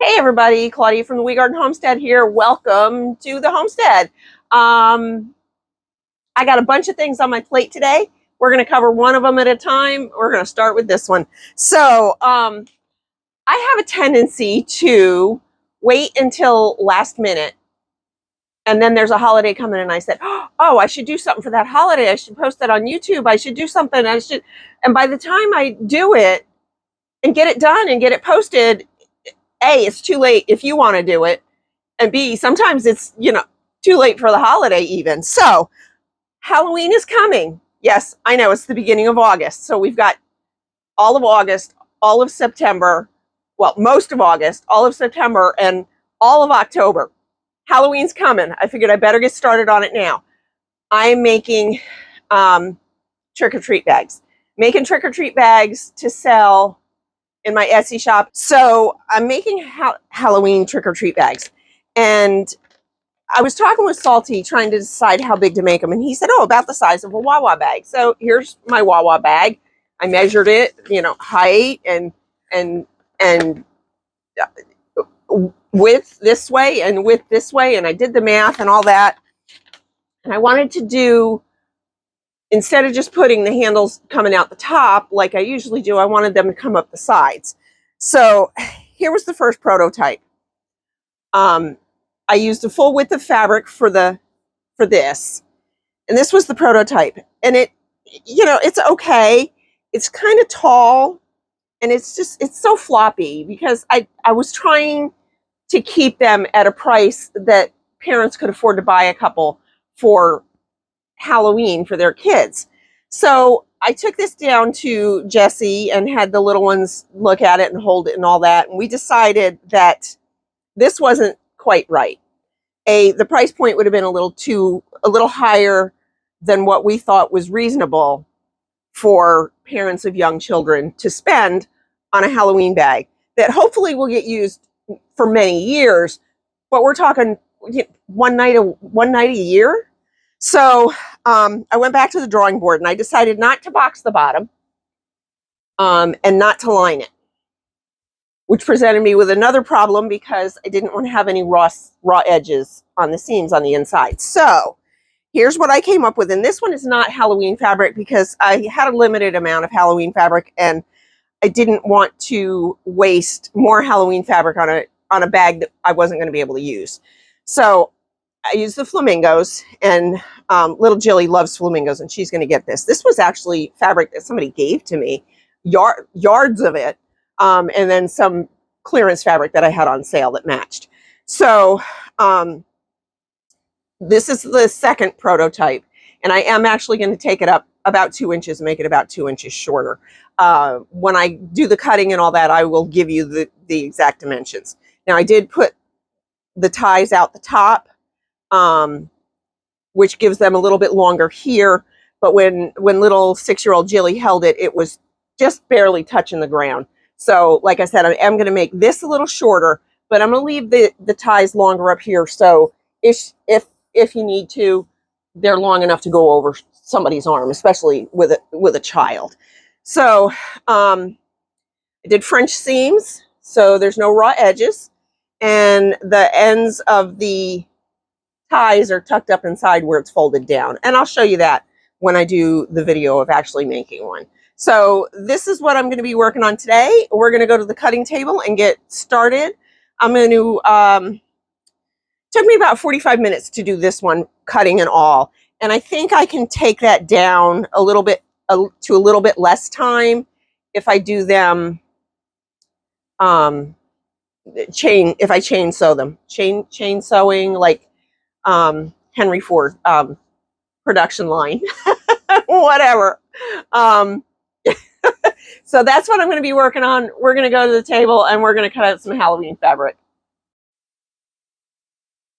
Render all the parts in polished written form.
Hey everybody, Claudia from the Wee Garden Homestead here. Welcome to the homestead. I got a bunch of things on my plate today. We're going to cover one of them at a time. We're going to start with this one. So I have a tendency to wait until last minute, and then there's a holiday coming and I said, oh, I should do something for that holiday. I should post that on YouTube. I should do something. And by the time I do it and get it done and get it posted, A, it's too late if you want to do it. And B, sometimes it's, too late for the holiday even. So Halloween is coming. Yes, I know it's the beginning of August. So we've got all of August, all of September, well, most of August, all of September, and all of October. Halloween's coming. I figured I better get started on it now. I'm making trick-or-treat bags. Making trick-or-treat bags to sell in my Etsy shop. So I'm making Halloween trick-or-treat bags. And I was talking with Salty, trying to decide how big to make them. And he said, oh, about the size of a Wawa bag. So here's my Wawa bag. I measured it, height and width this way and width this way. And I did the math and all that. And I wanted to do, instead of just putting the handles coming out the top like I usually do, I wanted them to come up the sides. So here was the first prototype. I used a full width of fabric for this, and this was the prototype. And it's okay. It's kind of tall, and it's so floppy because I was trying to keep them at a price that parents could afford to buy a couple for Halloween for their kids. So I took this down to Jessie and had the little ones look at it and hold it and all that. And we decided that this wasn't quite right. The price point would have been a little higher than what we thought was reasonable for parents of young children to spend on a Halloween bag that hopefully will get used for many years. But we're talking one night a year. So I went back to the drawing board and I decided not to box the bottom and not to line it, which presented me with another problem because I didn't want to have any raw edges on the seams on the inside. So here's what I came up with. And this one is not Halloween fabric because I had a limited amount of Halloween fabric and I didn't want to waste more Halloween fabric on a bag that I wasn't going to be able to use. So I used the flamingos, and little Jilly loves flamingos, and she's going to get this. This was actually fabric that somebody gave to me, yards of it, and then some clearance fabric that I had on sale that matched. So this is the second prototype, and I am actually going to take it up about 2 inches and make it about 2 inches shorter. When I do the cutting and all that, I will give you the exact dimensions. Now, I did put the ties out the top, which gives them a little bit longer here. But when little 6-year-old Jilly held it, it was just barely touching the ground. So like I said, I am going to make this a little shorter, but I'm going to leave the ties longer up here. So if you need to, they're long enough to go over somebody's arm, especially with a child. So I did French seams, so there's no raw edges, and the ends of the ties are tucked up inside where it's folded down. And I'll show you that when I do the video of actually making one. So this is what I'm going to be working on today. We're going to go to the cutting table and get started. I'm going to, took me about 45 minutes to do this one, cutting and all. And I think I can take that down a little bit to a little bit less time if I do them, if I chain sew them. Chain sewing, like Henry Ford production line, whatever. So that's what I'm going to be working on. We're going to go to the table and we're going to cut out some Halloween fabric.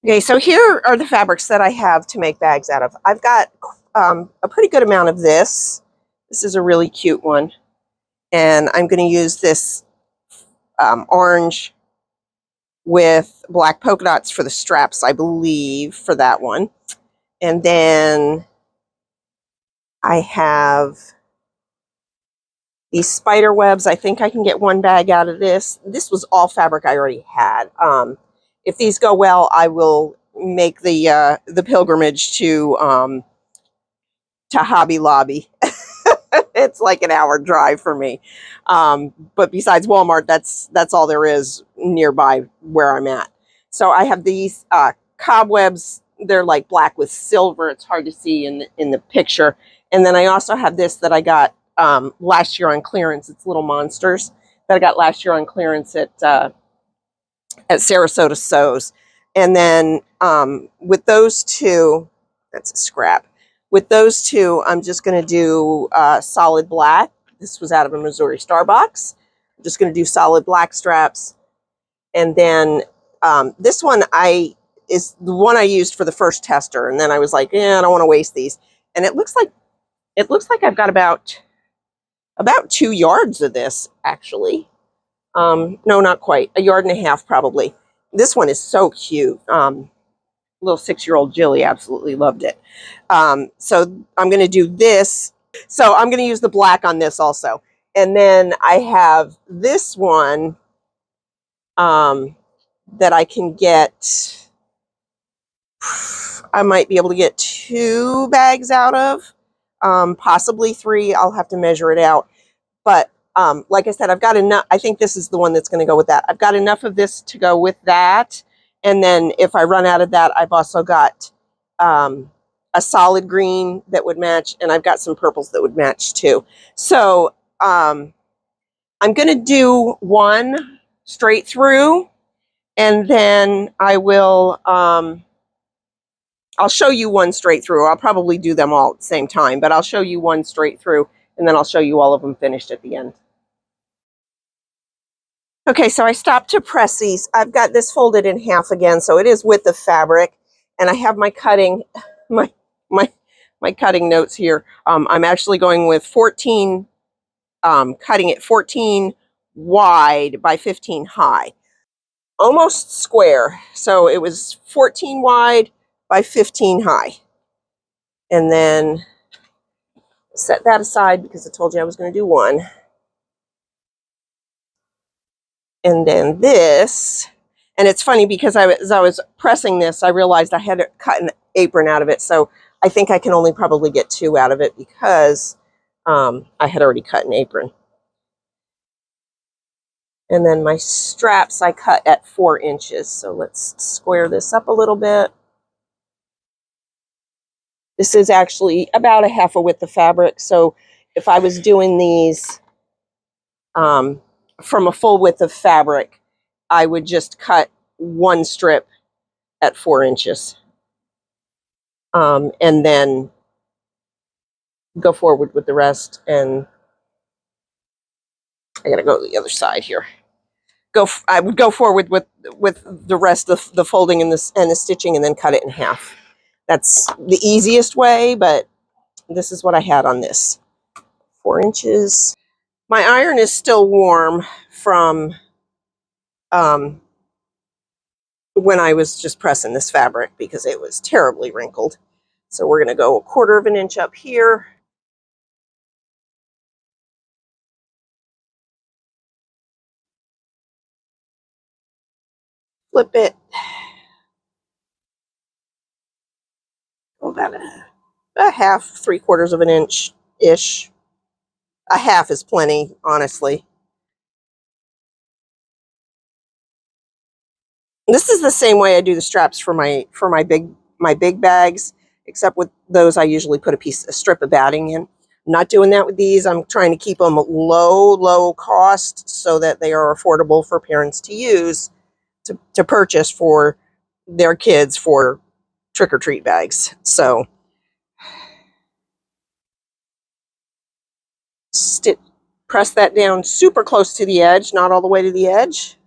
Okay, so here are the fabrics that I have to make bags out of. I've got a pretty good amount of this. This is a really cute one. And I'm going to use this orange with black polka dots for the straps, I believe, for that one. And then I have These spider webs, I think I can get 1 bag out of this. This was all fabric I already had. If these go well, I will make the pilgrimage to Hobby Lobby. It's like an hour drive for me. But besides Walmart, that's all there is nearby where I'm at. So I have these cobwebs. They're like black with silver. It's hard to see in the picture. And then I also have this that I got last year on clearance. It's little monsters that I got last year on clearance at Sarasota Sews. And then with those two, that's a scrap. With those two, I'm just going to do solid black. This was out of a Missouri Star box. I'm just going to do solid black straps. And then this one is the one I used for the first tester. And then I was like, I don't want to waste these. And it looks like I've got about 2 yards of this, actually. No, not quite. 1.5 yards probably. This one is so cute. Little 6-year-old Jilly absolutely loved it. So I'm going to do this. So I'm going to use the black on this also. And then I have this one that I can get. I might be able to get 2 bags out of, possibly 3. I'll have to measure it out. But like I said, I've got enough. I think this is the one that's going to go with that. I've got enough of this to go with that. And then if I run out of that, I've also got a solid green that would match. And I've got some purples that would match too. So I'm going to do one straight through. And then I will, I'll show you one straight through. I'll probably do them all at the same time. But I'll show you one straight through. And then I'll show you all of them finished at the end. Okay, so I stopped to press these. I've got this folded in half again, so it is with the fabric, and I have my cutting, my cutting notes here. I'm actually going with 14, cutting it 14 wide by 15 high, almost square. So it was 14 wide by 15 high, and then set that aside because I told you I was going to do one. And then this, and it's funny because as I was pressing this, I realized I had to cut an apron out of it. So I think I can only probably get 2 out of it because I had already cut an apron. And then my straps I cut at 4 inches. So let's square this up a little bit. This is actually about 1/2 a width of fabric. So if I was doing these from a full width of fabric, I would just cut 1 strip at 4 inches. And then go forward with the rest. And I gotta go to the other side here. I would go forward with the rest of the folding and the stitching, and then cut it in half. That's the easiest way, but this is what I had on this. 4 inches. My iron is still warm from when I was just pressing this fabric because it was terribly wrinkled. So we're going to go 1/4 of an inch up here. Flip it. About a half, 3/4 of an inch-ish. A half is plenty, honestly. This is the same way I do the straps for my big bags, except with those I usually put a strip of batting in. I'm not doing that with these. I'm trying to keep them low cost so that they are affordable for parents to use to purchase for their kids for trick-or-treat bags. So press that down super close to the edge, not all the way to the edge.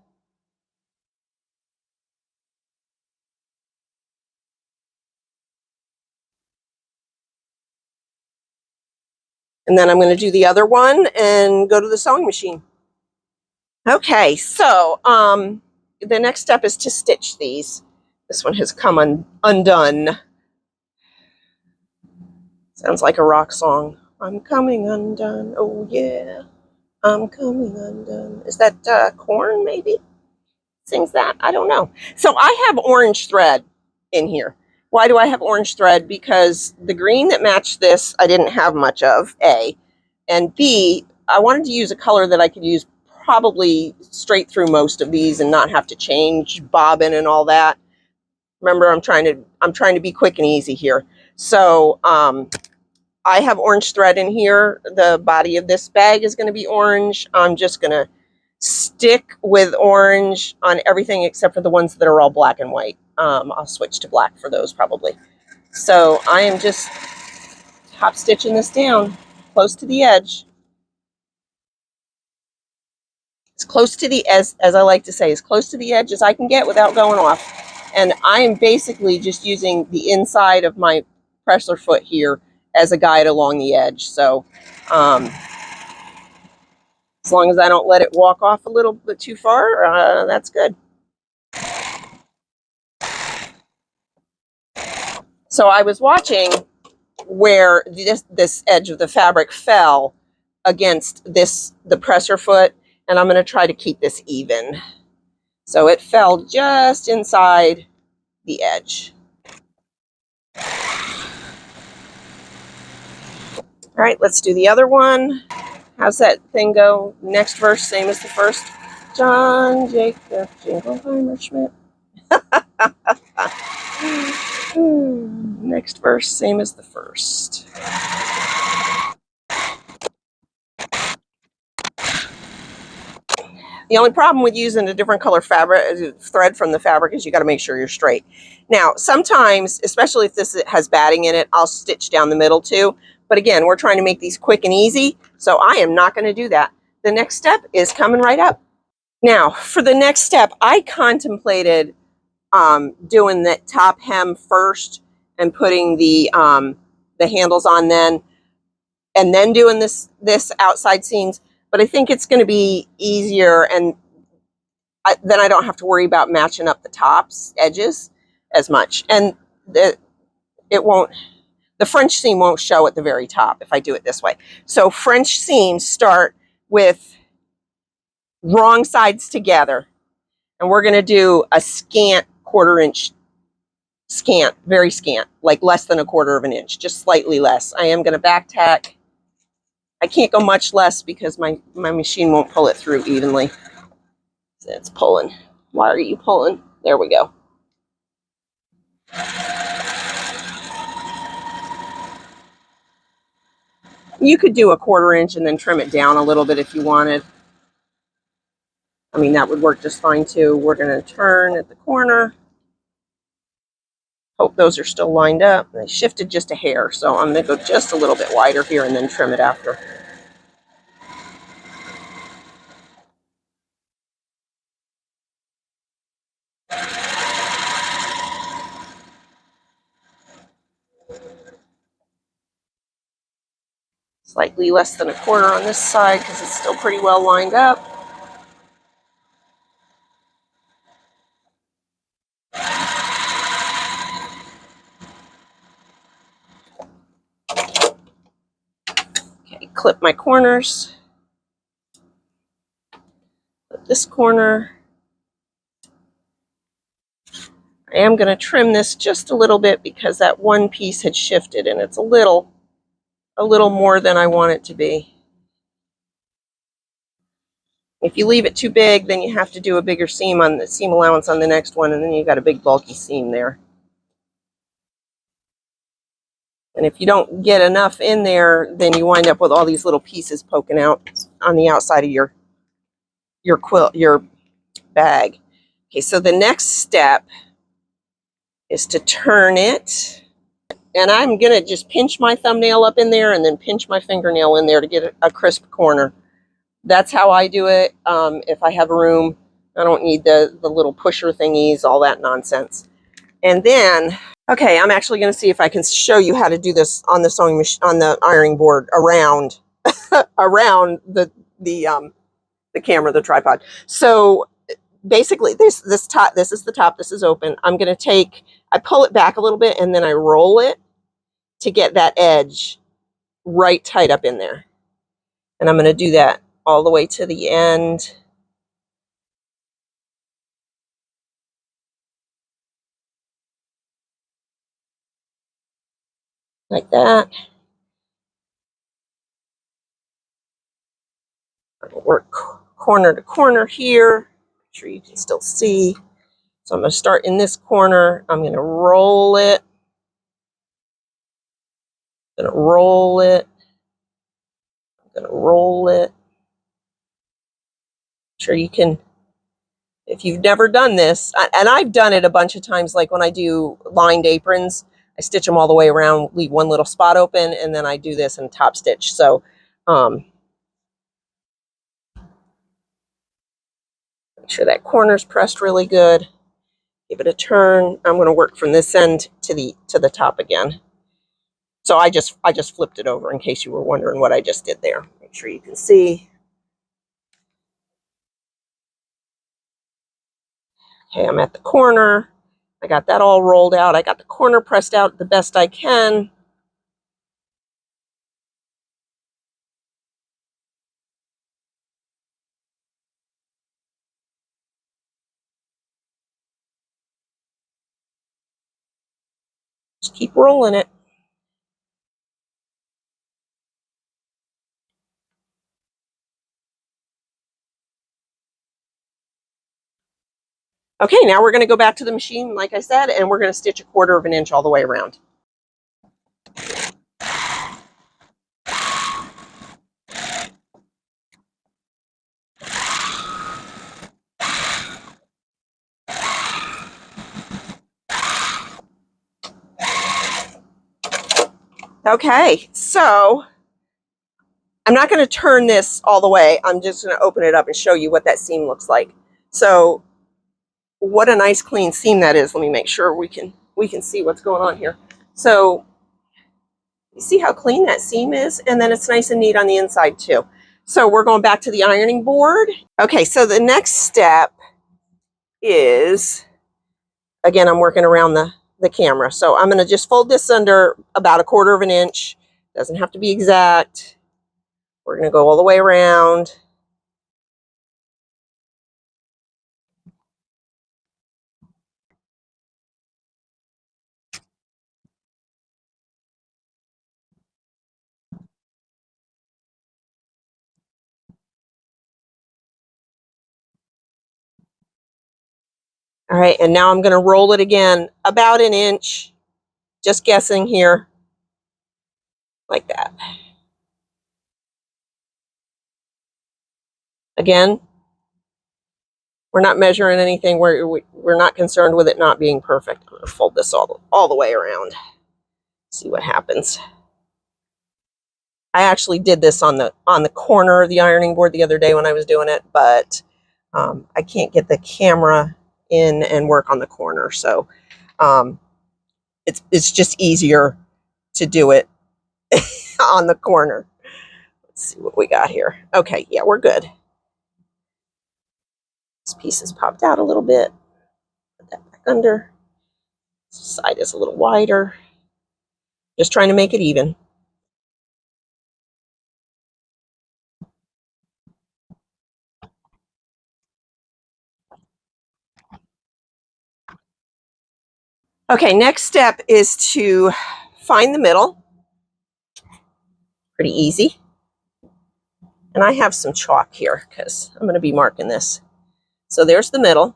And then I'm going to do the other one and go to the sewing machine. Okay, so the next step is to stitch these. This one has come undone. Sounds like a rock song. I'm coming undone. Oh, yeah. I'm coming undone. Is that corn maybe? Sings that? I don't know. So I have orange thread in here. Why do I have orange thread? Because the green that matched this, I didn't have much of, A. And B, I wanted to use a color that I could use probably straight through most of these and not have to change bobbin and all that. Remember, I'm trying to be quick and easy here. So I have orange thread in here. The body of this bag is going to be orange. I'm just going to stick with orange on everything except for the ones that are all black and white. I'll switch to black for those probably. So I am just top stitching this down close to the edge. As close to the, as I like to say, as close to the edge as I can get without going off. And I am basically just using the inside of my presser foot here as a guide along the edge. So as long as I don't let it walk off a little bit too far, that's good. So I was watching where this edge of the fabric fell against the presser foot, and I'm going to try to keep this even. So it fell just inside the edge. All right, let's do the other one. How's that thing go? Next verse, same as the first. John Jacob Jingleheimer Schmidt. Next verse, same as the first. The only problem with using a different color fabric thread from the fabric is you got to make sure you're straight. Now, sometimes, especially if this has batting in it, I'll stitch down the middle too. But again, we're trying to make these quick and easy, so I am not going to do that. The next step is coming right up. Now, for the next step, I contemplated doing the top hem first and putting the handles on then, and then doing this outside seams. But I think it's going to be easier, and then I don't have to worry about matching up the tops edges as much, and the French seam won't show at the very top if I do it this way. So French seams start with wrong sides together, and we're going to do a scant quarter-inch, very scant, like less than 1/4 of an inch, just slightly less. I am going to back tack. I can't go much less because my machine won't pull it through evenly. It's pulling. Why are you pulling? There we go. You could do a 1/4 inch and then trim it down a little bit if you wanted. I mean, that would work just fine too. We're going to turn at the corner. Hope those are still lined up. They shifted just a hair, so I'm going to go just a little bit wider here and then trim it after. Slightly less than 1/4 on this side because it's still pretty well lined up. Okay, clip my corners. Clip this corner. I am going to trim this just a little bit because that one piece had shifted and it's a little more than I want it to be. If you leave it too big, then you have to do a bigger seam on the seam allowance on the next one, and then you've got a big bulky seam there. And if you don't get enough in there, then you wind up with all these little pieces poking out on the outside of your bag. Okay, so the next step is to turn it, and I'm gonna just pinch my thumbnail up in there and then pinch my fingernail in there to get a crisp corner. That's how I do it. If I have room, I don't need the little pusher thingies, all that nonsense. And then, okay, I'm actually going to see if I can show you how to do this on the sewing machine, on the ironing board around around the camera, the tripod. So basically, this is the top. This is open. I'm going to I pull it back a little bit and then I roll it to get that edge right tight up in there. And I'm going to do that all the way to the end. Like that. Work corner to corner here. Make sure you can still see. So I'm going to start in this corner. I'm going to roll it. I'm going to roll it. I'm going to roll it. Sure you can, if you've never done this, and I've done it a bunch of times, like when I do lined aprons, I stitch them all the way around, leave one little spot open, and then I do this and top stitch. So make sure that corner's pressed really good. Give it a turn. I'm going to work from this end to the top again. So I just flipped it over in case you were wondering what I just did there. Make sure you can see. Okay, I'm at the corner. I got that all rolled out. I got the corner pressed out the best I can. Just keep rolling it. Okay, now we're going to go back to the machine, like I said, and we're going to stitch 1/4 of an inch all the way around. Okay, so I'm not going to turn this all the way. I'm just going to open it up and show you what that seam looks like. So what a nice clean seam that is. Let me make sure we can see what's going on here. So you see how clean that seam is? And then it's nice and neat on the inside too. So we're going back to the ironing board. Okay, so the next step is, again, I'm working around the camera. So I'm going to just fold this under about 1/4 of an inch. Doesn't have to be exact. We're going to go all the way around. All right, and now I'm going to roll it again about an inch, just guessing here, like that. Again, we're not measuring anything. We're not concerned with it not being perfect. I'm going to fold this all the way around. See what happens. I actually did this on the corner of the ironing board the other day when I was doing it, but I can't get the camera in and work on the corner, so it's just easier to do it on the corner. Let's see what we got here. Okay, yeah, we're good. This piece has popped out a little bit. Put that back under. This side is a little wider. Just trying to make it even. Okay, next step is to find the middle. Pretty easy. And I have some chalk here because I'm going to be marking this. So there's the middle.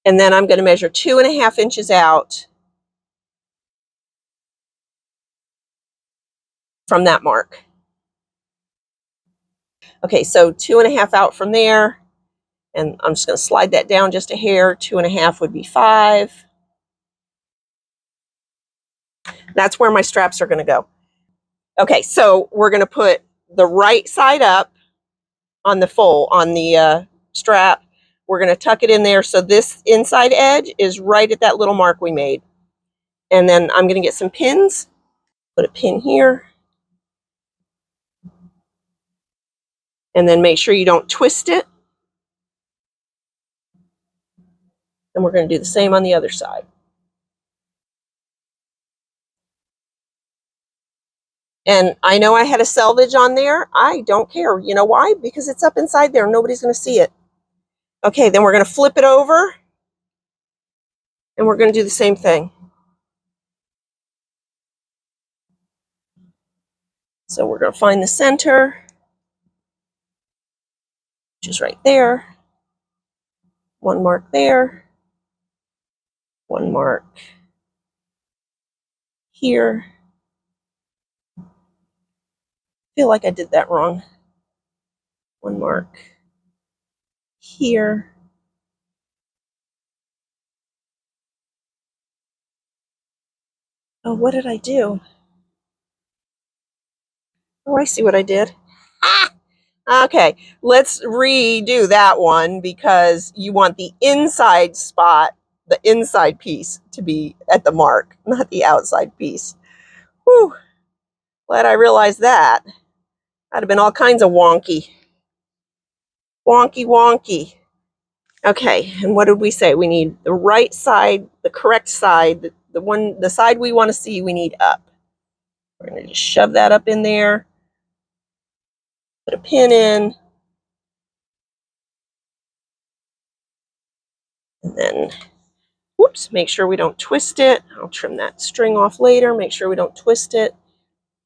And then I'm going to measure 2.5 inches out from that mark. Okay, so 2.5 out from there. And I'm just going to slide that down just a hair. 2.5 would be 5. That's where my straps are going to go. Okay, so we're going to put the right side up on the fold, on the strap. We're going to tuck it in there so this inside edge is right at that little mark we made. And then I'm going to get some pins. Put a pin here. And then make sure you don't twist it. And we're going to do the same on the other side. And I know I had a selvage on there. I don't care. You know why? Because it's up inside there. Nobody's going to see it. Okay, then we're going to flip it over. And we're going to do the same thing. So we're going to find the center, which is right there. One mark there. One mark here. I feel like I did that wrong. One mark here. Oh, what did I do? Oh, I see what I did. Ah! Okay, let's redo that one because you want the inside spot, the inside piece, to be at the mark, not the outside piece. Whew. Glad I realized that. That'd have been all kinds of wonky. Wonky, wonky. Okay, and what did we say? We need the right side, the correct side, the side we want to see, we need up. We're going to just shove that up in there, put a pin in, and then, whoops, make sure we don't twist it. I'll trim that string off later, make sure we don't twist it.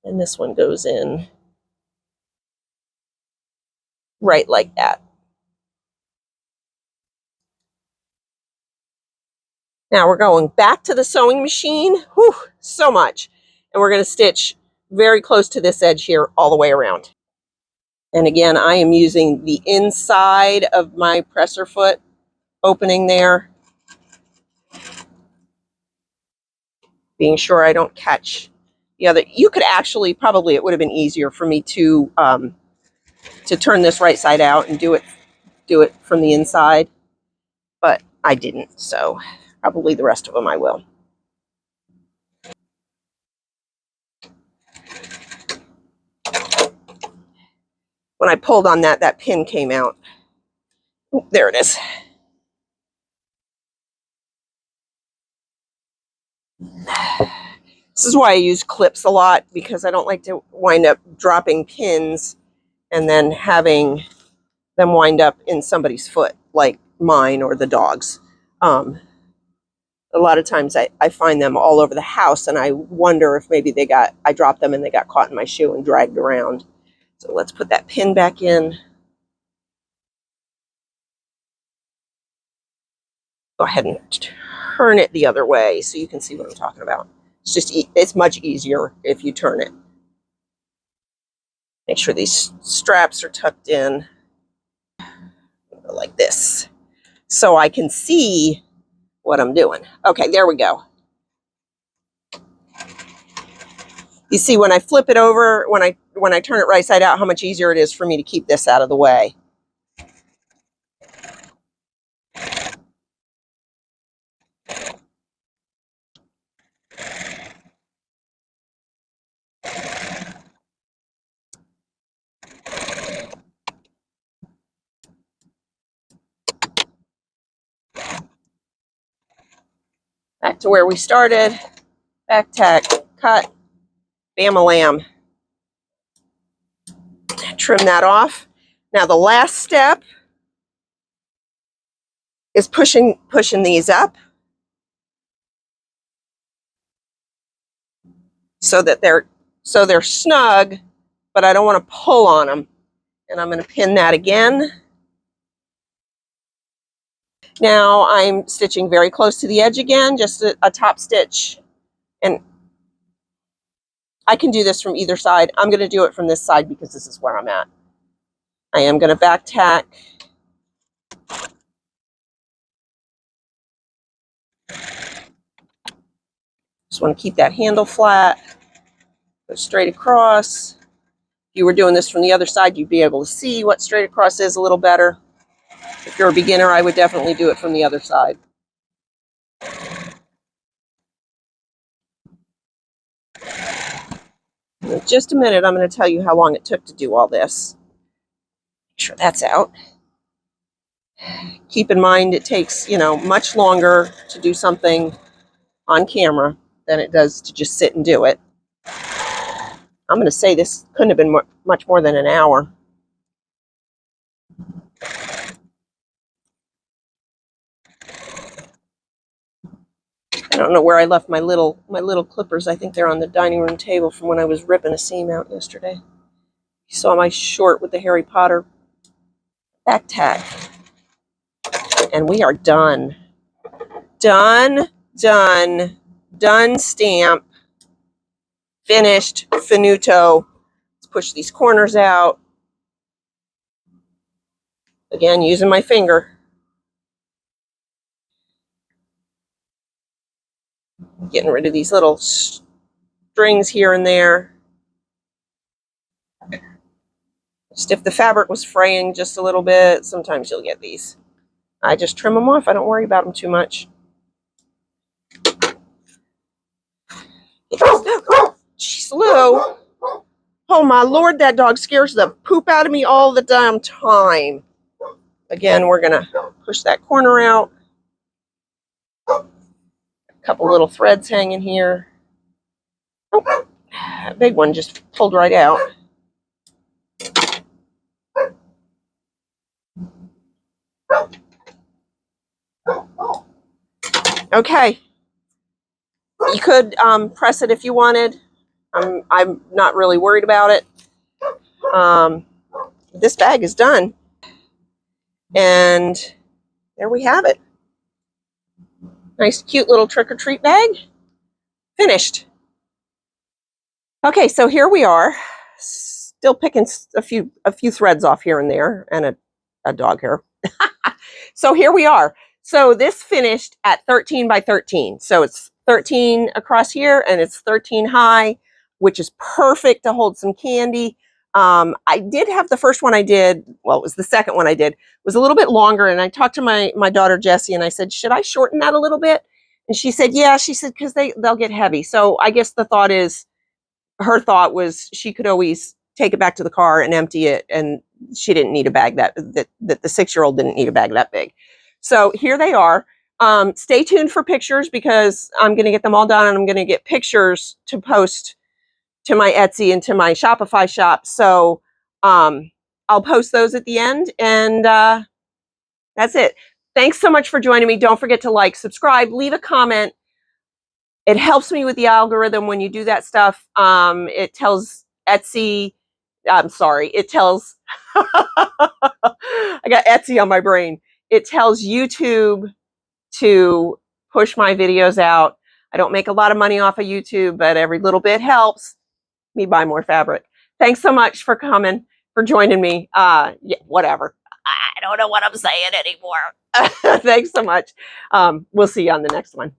And this one goes in right like that. Now we're going back to the sewing machine. Whew, so much. And we're going to stitch very close to this edge here all the way around. And again, I am using the inside of my presser foot opening there, being sure I don't catch the other. You could actually, probably it would have been easier for me to turn this right side out and do it from the inside, but I didn't, so probably the rest of them I will. When I pulled on that, that pin came out. Ooh, there it is. This is why I use clips a lot, because I don't like to wind up dropping pins and then having them wind up in somebody's foot, like mine or the dog's. A lot of times I find them all over the house, and I wonder if maybe I dropped them and they got caught in my shoe and dragged around. So let's put that pin back in. Go ahead and turn it the other way so you can see what I'm talking about. It's much easier if you turn it. Make sure these straps are tucked in like this so I can see what I'm doing. Okay, there we go. You see when I flip it over, when I turn it right side out, how much easier it is for me to keep this out of the way. Back to where we started. Back tack, cut, bam-a-lam. Trim that off. Now the last step is pushing these up so that they're snug, but I don't want to pull on them. And I'm going to pin that again. Now I'm stitching very close to the edge again, just a top stitch. And I can do this from either side. I'm going to do it from this side because this is where I'm at. I am going to back tack. Just want to keep that handle flat. Go straight across. If you were doing this from the other side, you'd be able to see what straight across is a little better. If you're a beginner, I would definitely do it from the other side. In just a minute, I'm going to tell you how long it took to do all this. Make sure that's out. Keep in mind it takes, much longer to do something on camera than it does to just sit and do it. I'm going to say this couldn't have been much more than an hour. I don't know where I left my little clippers. I think they're on the dining room table from when I was ripping a seam out yesterday. You saw my short with the Harry Potter back tack. And we are done. Done, done, done stamp. Finished, finito. Let's push these corners out. Again, using my finger. Getting rid of these little strings here and there. Just if the fabric was fraying just a little bit, sometimes you'll get these. I just trim them off. I don't worry about them too much. Jeez, Lou. Oh my Lord, that dog scares the poop out of me all the damn time. Again, we're gonna push that corner out. A couple little threads hanging here. Oh, that big one just pulled right out. Okay. You could press it if you wanted. I'm not really worried about it. This bag is done. And there we have it. Nice, cute little trick-or-treat bag. Finished. Okay, so here we are. Still picking a few threads off here and there, and a dog hair. So here we are. So this finished at 13 by 13. So it's 13 across here, and it's 13 high, which is perfect to hold some candy. I did have the first one I did, well, it was the second one I did, was a little bit longer, and I talked to my daughter Jessie, and I said, should I shorten that a little bit? And she said, yeah. She said, because they'll get heavy. So I guess the thought is, her thought was she could always take it back to the car and empty it, and she didn't need a bag that the 6-year-old didn't need a bag that big. So here they are. Stay tuned for pictures, because I'm going to get them all done, and I'm going to get pictures to post to my Etsy and to my Shopify shop. So I'll post those at the end, and that's it. Thanks so much for joining me. Don't forget to like, subscribe, leave a comment. It helps me with the algorithm when you do that stuff. It tells Etsy, I'm sorry, it tells, I got Etsy on my brain. It tells YouTube to push my videos out. I don't make a lot of money off of YouTube, but every little bit helps me buy more fabric. Thanks so much for coming, for joining me. Yeah, whatever. I don't know what I'm saying anymore. Thanks so much. We'll see you on the next one.